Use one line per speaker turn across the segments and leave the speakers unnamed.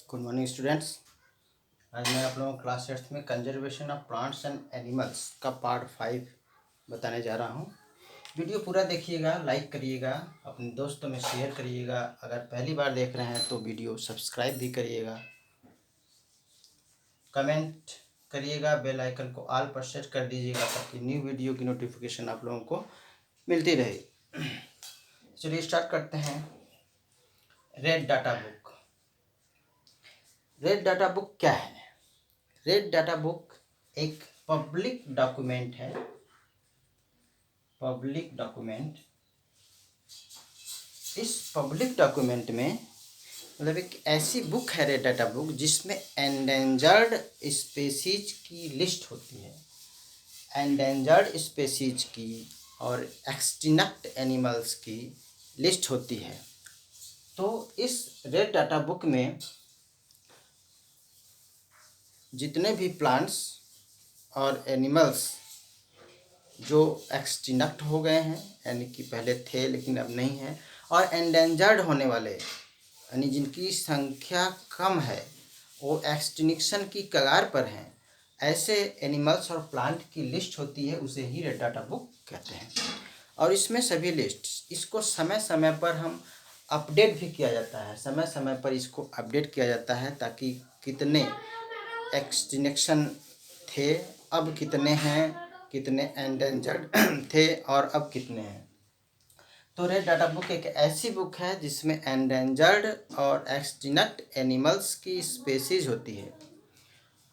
Good morning students. आज मैं आप लोगों को क्लास 8 में conservation of plants and animals का पार्ट 5 बताने जा रहा हूँ। वीडियो पूरा देखिएगा, लाइक करिएगा, अपने दोस्तों में शेयर करिएगा। अगर पहली बार देख रहे हैं तो वीडियो सब्सक्राइब भी करिएगा, कमेंट करिएगा, बेल आइकन को ऑल पर सेट कर दीजिएगा ताकि न्यू वीडियो की नोटिफिकेशन आप लोगों को मिलती रहे। चलिए स्टार्ट करते हैं। Red data book. Red data book क्या है? रेड डाटा बुक एक पब्लिक डॉक्यूमेंट है। पब्लिक डॉक्यूमेंट, इस पब्लिक डॉक्यूमेंट में मतलब एक ऐसी बुक है रेड डाटा बुक जिसमें एंडेंजर्ड स्पेसीज की लिस्ट होती है। एंडेंजर्ड स्पेसीज की और एक्सटिंक्ट एनिमल्स की लिस्ट होती है। तो इस रेड डाटा बुक में जितने भी प्लांट्स और एनिमल्स जो एक्सटिंक्ट हो गए हैं, यानी कि पहले थे लेकिन अब नहीं है, और एंडेंजर्ड होने वाले यानी जिनकी संख्या कम है, वो एक्सटिंक्शन की कगार पर हैं, ऐसे एनिमल्स और प्लांट की लिस्ट होती है, उसे ही रेड डाटा बुक कहते हैं। और इसमें सभी लिस्ट, इसको समय समय पर हम अपडेट भी किया जाता है। समय समय पर इसको अपडेट किया जाता है ताकि कितने एक्सटिंक्शन थे, अब कितने हैं, कितने एंडेंजर्ड थे और अब कितने हैं। तो रेड डाटा बुक एक ऐसी बुक है जिसमें एंडेंजर्ड और एक्सटिंक्ट एनिमल्स की स्पेसीज होती है।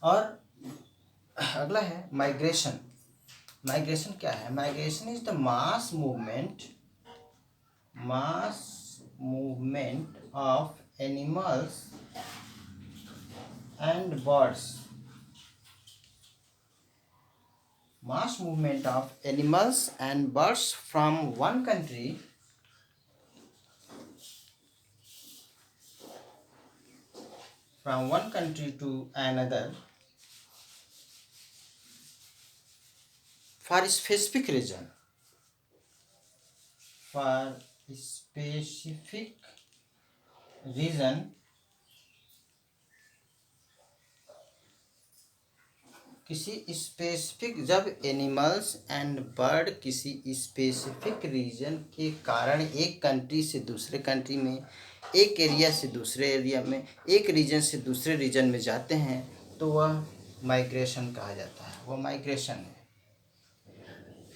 और अगला है माइग्रेशन। माइग्रेशन क्या है? Migration is the mass movement of animals and birds. Mass movement of animals and birds from one country to another for specific reason. किसी स्पेसिफिक, जब एनिमल्स एंड बर्ड किसी स्पेसिफिक रीजन के कारण एक country से दूसरे कंट्री में, एक एरिया से दूसरे एरिया में, एक रीजन से दूसरे रीजन में जाते हैं तो वह माइग्रेशन कहा जाता है। वह माइग्रेशन है।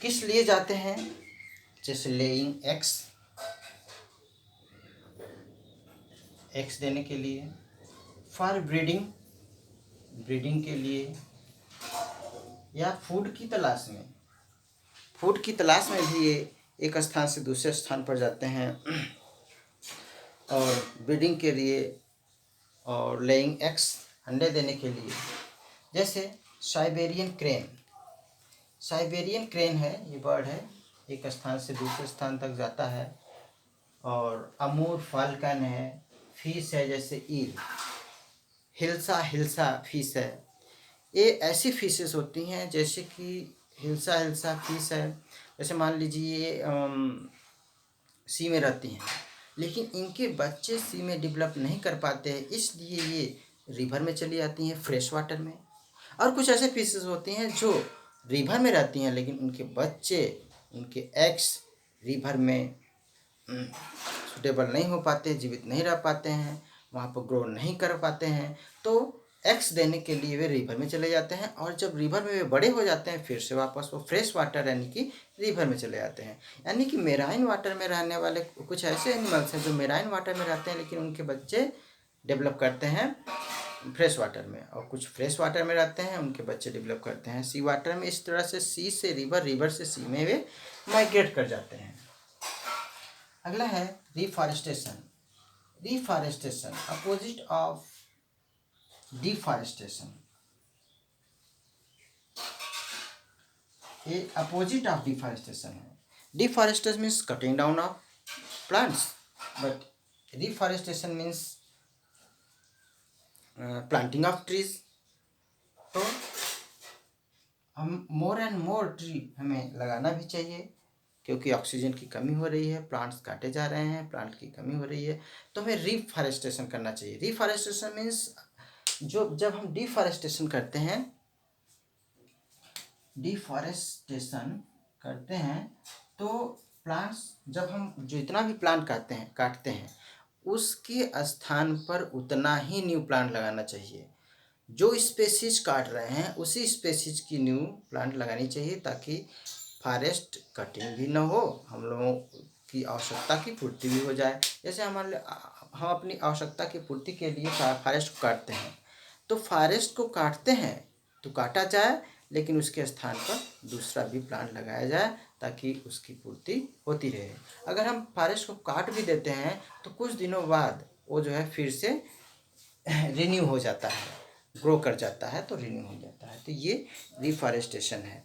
किस लिए जाते हैं? जैसे लेइंग एग्स देने के लिए, फॉर ब्रीडिंग के लिए, या फूड की तलाश में भी ये एक स्थान से दूसरे स्थान पर जाते हैं, और ब्रीडिंग के लिए और लेइंग एग्स, अंडे देने के लिए। जैसे साइबेरियन क्रेन है, ये बर्ड है, एक स्थान से दूसरे स्थान तक जाता है। और अमूर फाल्कन है, फिश है जैसे ईल, हिल्सा फिश है। ये ऐसी फिशेस होती हैं जैसे कि हिल्सा फिश है। जैसे मान लीजिए ये सी में रहती हैं, लेकिन इनके बच्चे सी में डेवलप नहीं कर पाते हैं, इसलिए ये रिवर में चली आती हैं, फ्रेश वाटर में। और कुछ ऐसे फिशेस होती हैं जो रिवर में रहती हैं लेकिन उनके बच्चे, उनके एग्स रिवर में सुटेबल नहीं हो पाते, जीवित नहीं रह पाते हैं, वहाँ पर ग्रो नहीं कर पाते हैं। तो एग्स देने के लिए वे रिवर में चले जाते हैं, और जब रिवर में वे बड़े हो जाते हैं फिर से वापस वो फ्रेश वाटर यानी कि रिवर में चले जाते हैं। यानी कि मेराइन वाटर में रहने वाले कुछ ऐसे एनिमल्स हैं जो मेराइन वाटर में रहते हैं लेकिन उनके बच्चे डेवलप करते हैं फ्रेश वाटर में, और कुछ फ्रेश वाटर में रहते हैं, उनके बच्चे डेवलप करते हैं सी वाटर में। इस तरह से सी से रिवर, रिवर से सी में वे माइग्रेट कर जाते हैं। अगला है रिफॉरेस्टेशन। Opposite of deforestation. ये अपोजिट ऑफ डिफॉरेस्टेशन है। Deforestation means cutting down of plants, but reforestation means planting of trees. तो हम मोर एंड मोर ट्री हमें लगाना भी चाहिए, क्योंकि ऑक्सीजन की कमी हो रही है, प्लांट्स काटे जा रहे हैं, प्लांट की कमी हो रही है, तो हमें रीफॉरेस्टेशन करना चाहिए। रीफॉरेस्टेशन मीन्स जब हम डिफॉरेस्टेशन करते हैं तो प्लांट्स, जब हम जितना भी प्लांट काटते हैं उसके स्थान पर उतना ही न्यू प्लांट लगाना चाहिए। जो स्पेसीज काट रहे हैं उसी स्पेसीज की न्यू प्लांट लगानी चाहिए, ताकि फॉरेस्ट कटिंग भी ना हो, हम लोगों की आवश्यकता की पूर्ति भी हो जाए। जैसे हम अपनी आवश्यकता की पूर्ति के लिए फॉरेस्ट को काटते हैं, तो फॉरेस्ट को काटते हैं तो काटा जाए, लेकिन उसके स्थान पर दूसरा भी प्लांट लगाया जाए ताकि उसकी पूर्ति होती रहे। अगर हम फॉरेस्ट को काट भी देते हैं तो कुछ दिनों बाद वो जो है फिर से रिन्यू हो जाता है, ग्रो कर जाता है, तो रिन्यू हो जाता है। तो ये रिफॉरेस्टेशन है।